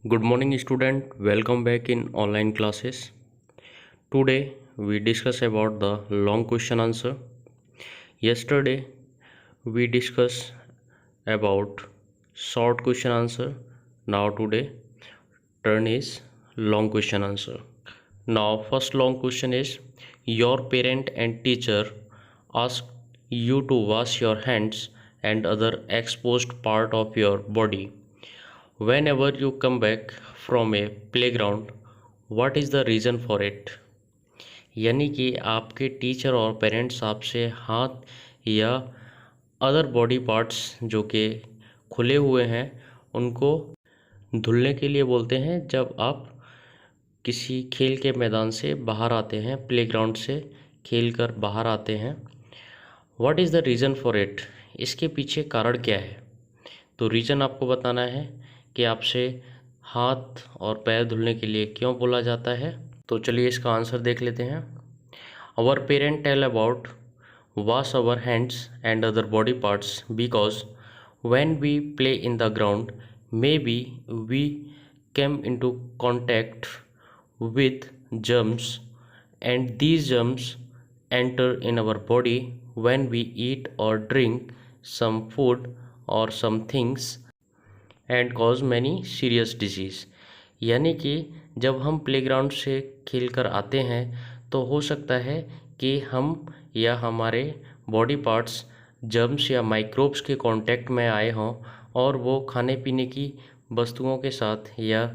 Good morning student, welcome back in online classes. Today we discuss about the long question answer. Yesterday we discussed about short question answer. Now today turn is long question answer. Now first long question is, your parent and teacher ask you to wash your hands and other exposed part of your body whenever you come back from a playground. What is the reason for it? यानी कि आपके teacher और parents आपसे हाथ या other body parts जो कि खुले हुए हैं उनको धुलने के लिए बोलते हैं जब आप किसी खेल के मैदान से बाहर आते हैं, प्लेग्राउंड से खेल कर बाहर आते हैं. What is the reason for it? इसके पीछे कारण क्या है? तो रीज़न आपको बताना है कि आपसे हाथ और पैर धुलने के लिए क्यों बोला जाता है. तो चलिए इसका आंसर देख लेते हैं. Our parent tell about wash our hands and other body parts because when we play in the ground, maybe we came into contact with germs, and these germs enter in our body when we eat or drink some food or some things and cause many serious disease. यानी कि जब हम playground से खेल कर आते हैं तो हो सकता है कि हम या हमारे बॉडी पार्ट्स जर्म्स या माइक्रोब्स के कांटेक्ट में आए हों और वो खाने पीने की वस्तुओं के साथ या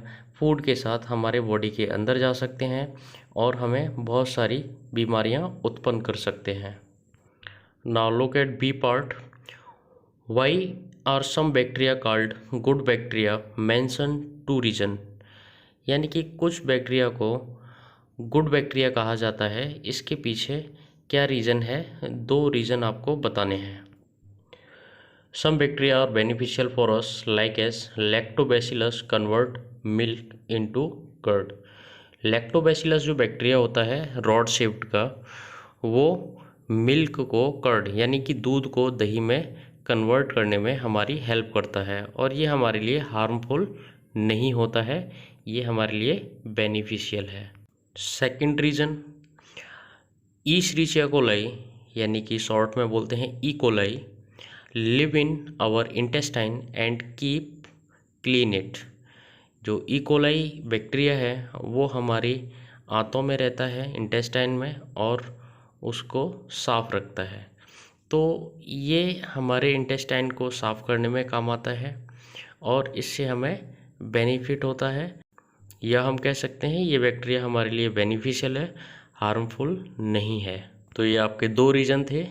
फूड के साथ हमारे बॉडी के अंदर जा सकते हैं और हमें बहुत सारी बीमारियां उत्पन्न कर सकते हैं. Now look at B part. Why are some bacteria called good bacteria? Mention two reason. यानी कि कुछ बैक्टीरिया को गुड बैक्टीरिया कहा जाता है. इसके पीछे क्या रीज़न है? दो रीज़न आपको बताने हैं. Some bacteria are beneficial for us, like as lactobacillus convert milk into curd. Lactobacillus जो बैक्टीरिया होता है रॉड शेप्ड का, वो मिल्क को कर्ड यानी कि दूध को दही में कन्वर्ट करने में हमारी हेल्प करता है और ये हमारे लिए हार्मफुल नहीं होता है, ये हमारे लिए बेनिफिशियल है. सेकंड रीज़न, ईशरिचिया कोलाई यानी कि शॉर्ट में बोलते हैं E coli, live in our intestine and keep clean it. जो ई कोलाई बैक्टीरिया है वो हमारी आंतों में रहता है, इंटेस्टाइन में, और उसको साफ़ रखता है. तो ये हमारे इंटेस्टाइन को साफ़ करने में काम आता है और इससे हमें बेनिफिट होता है, या हम कह सकते हैं ये बैक्टीरिया हमारे लिए बेनिफिशियल है, हार्मफुल नहीं है. तो ये आपके दो रीज़न थे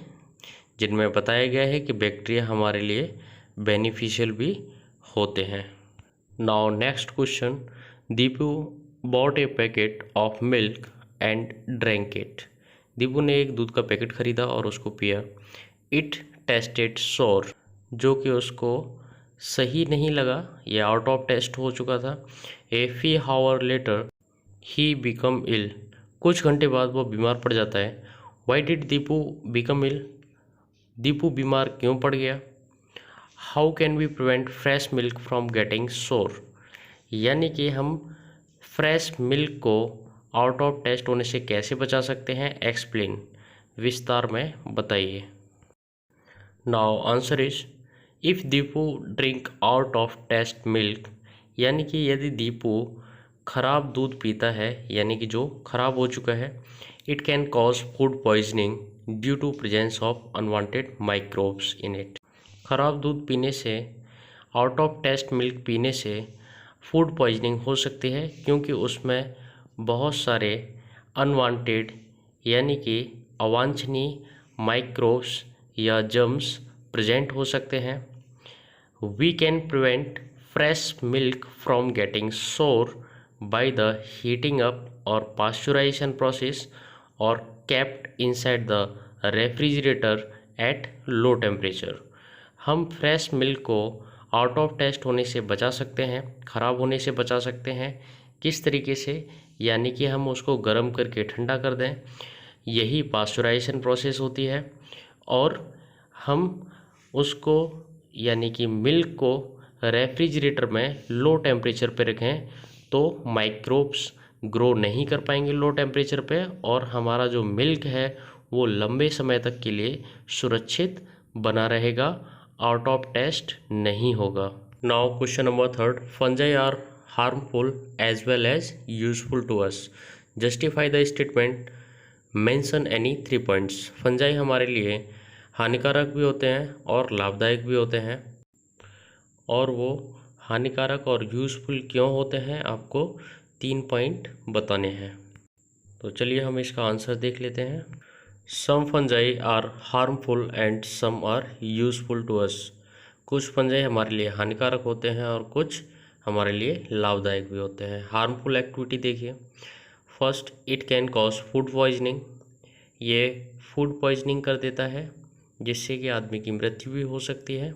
जिनमें बताया गया है कि बैक्टीरिया हमारे लिए बेनिफिशियल भी होते हैं. Now next question. Deepu bot A packet of milk and drank it. Deepu ने एक दूध का पैकेट खरीदा और उसको पिया. इट टेस्टेड सोर, जो कि उसको सही नहीं लगा या आउट ऑफ टेस्ट हो चुका था. ए फी हावर लेटर ही बिकम इल, कुछ घंटे बाद वो बीमार पड़ जाता है. Why did Deepu become ill, Deepu बीमार क्यों पड़ गया. How can we prevent fresh milk from getting sour, यानी कि हम फ्रेश मिल्क को आउट ऑफ टेस्ट होने से कैसे बचा सकते हैं. एक्सप्लेन, विस्तार में बताइए. Now answer is, if Deepu drink out of taste milk, यानी कि यदि दीपू खराब दूध पीता है यानी कि जो खराब हो चुका है, it can cause food poisoning due to presence of unwanted microbes in it. खराब दूध पीने से, आउट ऑफ टेस्ट मिल्क पीने से फूड पॉइजनिंग हो सकती है क्योंकि उसमें बहुत सारे अनवांटेड यानी कि अवांछनीय माइक्रोब्स या जर्म्स प्रेजेंट हो सकते हैं. We can prevent fresh milk from getting sour by the heating up और पास्चुराइजेशन प्रोसेस और kept inside the refrigerator at low temperature. हम फ्रेश मिल्क को आउट ऑफ टेस्ट होने से बचा सकते हैं, ख़राब होने से बचा सकते हैं. किस तरीके से? यानी कि हम उसको गर्म करके ठंडा कर दें, यही पास्चुराइजेशन प्रोसेस होती है. और हम उसको यानी कि मिल्क को रेफ्रिजरेटर में लो टेम्परेचर पे रखें तो माइक्रोब्स ग्रो नहीं कर पाएंगे लो टेम्परेचर पे, और हमारा जो मिल्क है वो लंबे समय तक के लिए सुरक्षित बना रहेगा, आउट ऑफ टेस्ट नहीं होगा। Now question number third, fungi are harmful as well as useful to us, justify the statement, mention any 3 points. Fungi हमारे लिए हानिकारक भी होते हैं और लाभदायक भी होते हैं, और वो हानिकारक और यूज़फुल क्यों होते हैं आपको 3 पॉइंट बताने हैं। तो चलिए हम इसका आंसर देख लेते हैं। Some fungi are harmful and some are useful to us. कुछ फंजाई हमारे लिए हानिकारक होते हैं और कुछ हमारे लिए लाभदायक भी होते हैं। हार्मफुल एक्टिविटी देखिए, first, it can cause food poisoning. ये फूड पॉइजनिंग कर देता है जिससे कि आदमी की मृत्यु भी हो सकती है।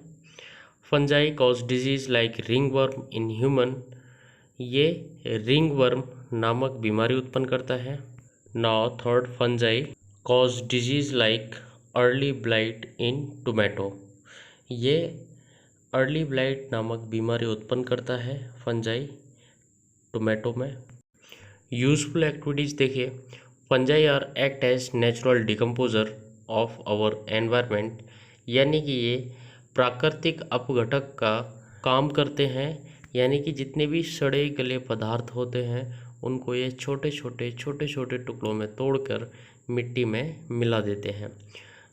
Fungi cause diseases like ringworm in human. ये रिंग वर्म नामक बीमारी उत्पन्न करता है। Now third, fungi cause diseases like early blight in tomato. ये अर्ली ब्लाइट नामक बीमारी उत्पन्न करता है फंजाई टोमेटो में। यूजफुल एक्टिविटीज़ देखिए, fungi are act as natural decomposer of our environment. यानी कि ये प्राकृतिक अपघटक का काम करते हैं, यानी कि जितने भी सड़े गले पदार्थ होते हैं उनको ये छोटे छोटे टुकड़ों में तोड़कर मिट्टी में मिला देते हैं।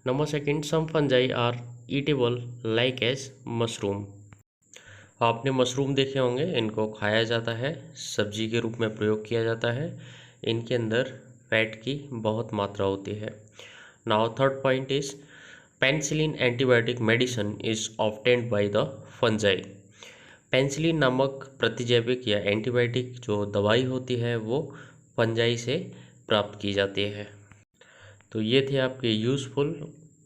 Number second, some fungi are eatable like as mushroom. आपने मशरूम देखे होंगे, इनको खाया जाता है, सब्जी के रूप में प्रयोग किया जाता है। इनके अंदर फैट की बहुत मात्रा होती है। Now third point is penicillin antibiotic medicine is obtained by the fungi. Penicillin नामक प्रतिजैविक या एंटीबायोटिक जो दवाई होती है वो फंजाई से प्राप्त की जाती है। तो ये थे आपके यूज़फुल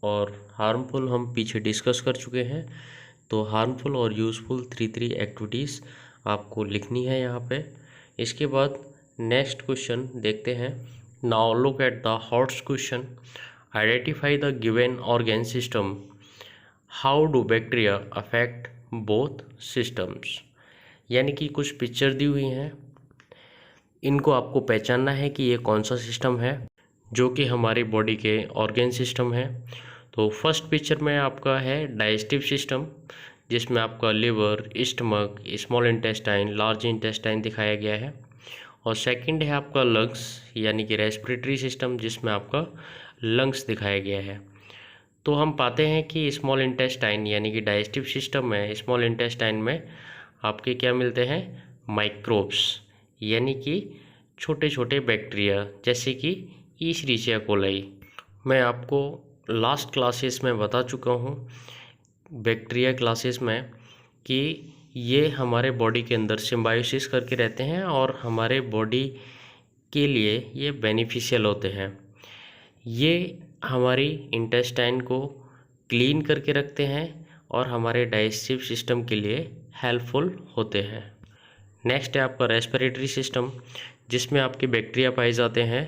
और हार्मफुल, हम पीछे डिस्कस कर चुके हैं। तो हार्मफुल और यूज़फुल 3 एक्टिविटीज़ आपको लिखनी है यहाँ पे। इसके बाद नेक्स्ट क्वेश्चन देखते हैं। Now look at the hots question, identify the given organ system, how do bacteria affect both systems. यानी कि कुछ पिक्चर दी हुई हैं, इनको आपको पहचानना है कि ये कौन सा सिस्टम है जो कि हमारी बॉडी के ऑर्गेन सिस्टम है। तो फर्स्ट पिक्चर में आपका है डाइजेस्टिव सिस्टम, जिसमें आपका liver, stomach, small intestine, large intestine दिखाया गया है। और सेकंड है आपका लंग्स यानी कि रेस्पिरेटरी सिस्टम, जिसमें आपका लंग्स दिखाया गया है। तो हम पाते हैं कि स्मॉल इंटेस्टाइन यानी कि डाइजेस्टिव सिस्टम में स्मॉल इंटेस्टाइन में आपके क्या मिलते हैं, माइक्रोब्स, यानी कि छोटे छोटे बैक्टीरिया, जैसे कि ईशरिचिया कोलाई। मैं आपको लास्ट क्लासेस में बता चुका हूँ, बैक्टीरिया क्लासेस में, कि ये हमारे बॉडी के अंदर सिम्बायोसिस करके रहते हैं और हमारे बॉडी के लिए ये बेनिफिशियल होते हैं। ये हमारी इंटेस्टाइन को क्लीन करके रखते हैं और हमारे डाइजेस्टिव सिस्टम के लिए हेल्पफुल होते हैं। नेक्स्ट है आपका रेस्पिरेटरी सिस्टम, जिसमें आपके बैक्टीरिया पाए जाते हैं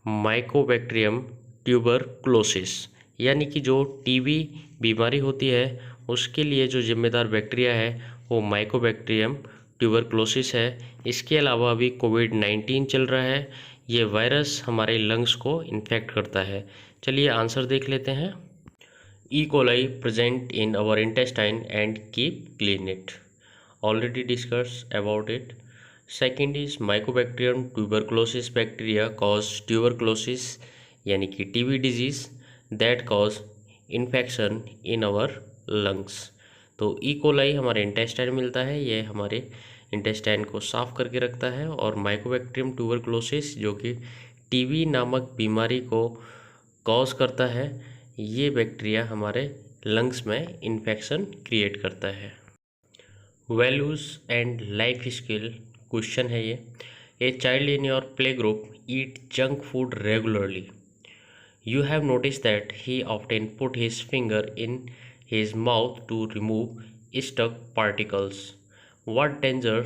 माइकोबैक्टीरियम ट्यूबरक्लोसिस, यानी कि जो टीबी बीमारी होती है उसके लिए जो जिम्मेदार बैक्टीरिया है वो माइकोबैक्टीरियम ट्यूबरक्लोसिस है। इसके अलावा अभी कोविड-19 चल रहा है, ये वायरस हमारे लंग्स को इन्फेक्ट करता है। चलिए आंसर देख लेते हैं। E coli present in our intestine and keep clean it, already discuss about it. Second is mycobacterium tuberculosis bacteria cause tuberculosis यानी कि TB disease that cause infection in our lungs. तो E coli हमारे intestine मिलता है, ये हमारे intestine को साफ करके रखता है। और माइकोबैक्टीरियम ट्यूबरक्लोसिस जो कि टीबी नामक बीमारी को कॉज करता है, ये बैक्टीरिया हमारे लंग्स में इन्फेक्शन क्रिएट करता है। Values and life skill question है ये। A child in your play group eat junk food regularly, you have noticed that he often put his finger in his mouth to remove stuck particles. What danger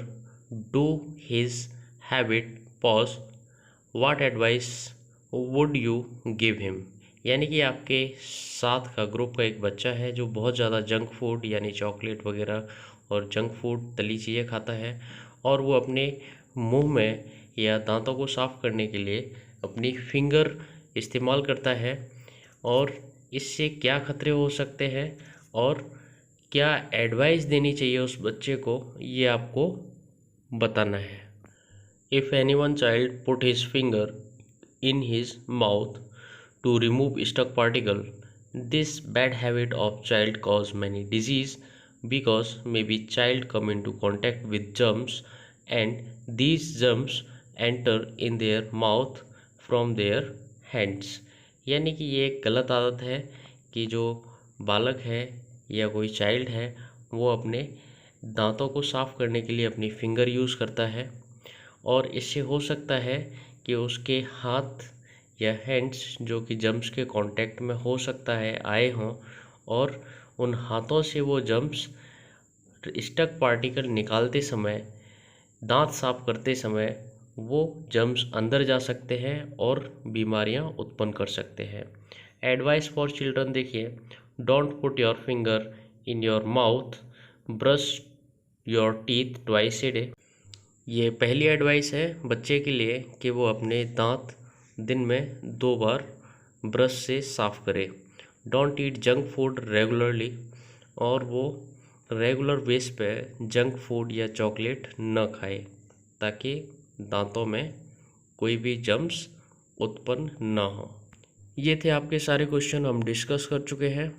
do his habit pose? What advice would you give him? यानी कि आपके साथ का group का एक बच्चा है जो बहुत ज़्यादा जंक फूड यानी चॉकलेट वगैरह और जंक फूड तली चीज़ें खाता है और वो अपने मुंह में या दांतों को साफ़ करने के लिए अपनी फिंगर इस्तेमाल करता है, और इससे क्या खतरे हो सकते हैं और क्या एडवाइस देनी चाहिए उस बच्चे को, ये आपको बताना है। If any one child put his finger in his mouth to remove stuck particle, this bad habit of child cause many disease because maybe child come into contact with germs and these germs enter in their mouth from their hands। यानी कि ये एक गलत आदत है कि जो बालक है या कोई चाइल्ड है वो अपने दांतों को साफ़ करने के लिए अपनी फिंगर यूज़ करता है, और इससे हो सकता है कि उसके हाथ या हैंड्स जो कि जम्स के कांटेक्ट में हो सकता है आए हों, और उन हाथों से वो जम्स स्टक पार्टिकल निकालते समय, दांत साफ करते समय वो जम्स अंदर जा सकते हैं और बीमारियां उत्पन्न कर सकते हैं। एडवाइस फॉर चिल्ड्रन देखिए, don't put your finger in your mouth, brush your teeth twice a day. ये पहली एडवाइस है बच्चे के लिए कि वो अपने दांत दिन में 2 बार ब्रश से साफ़ करे। Don't eat junk food regularly, और वो रेगुलर बेस पे जंक फूड या चॉकलेट न खाए ताकि दांतों में कोई भी जम्स उत्पन्न न हो। ये थे आपके सारे क्वेश्चन, हम डिस्कस कर चुके हैं।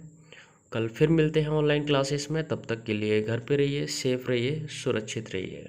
कल फिर मिलते हैं ऑनलाइन क्लासेस में, तब तक के लिए घर पे रहिए, सेफ रहिए, सुरक्षित रहिए।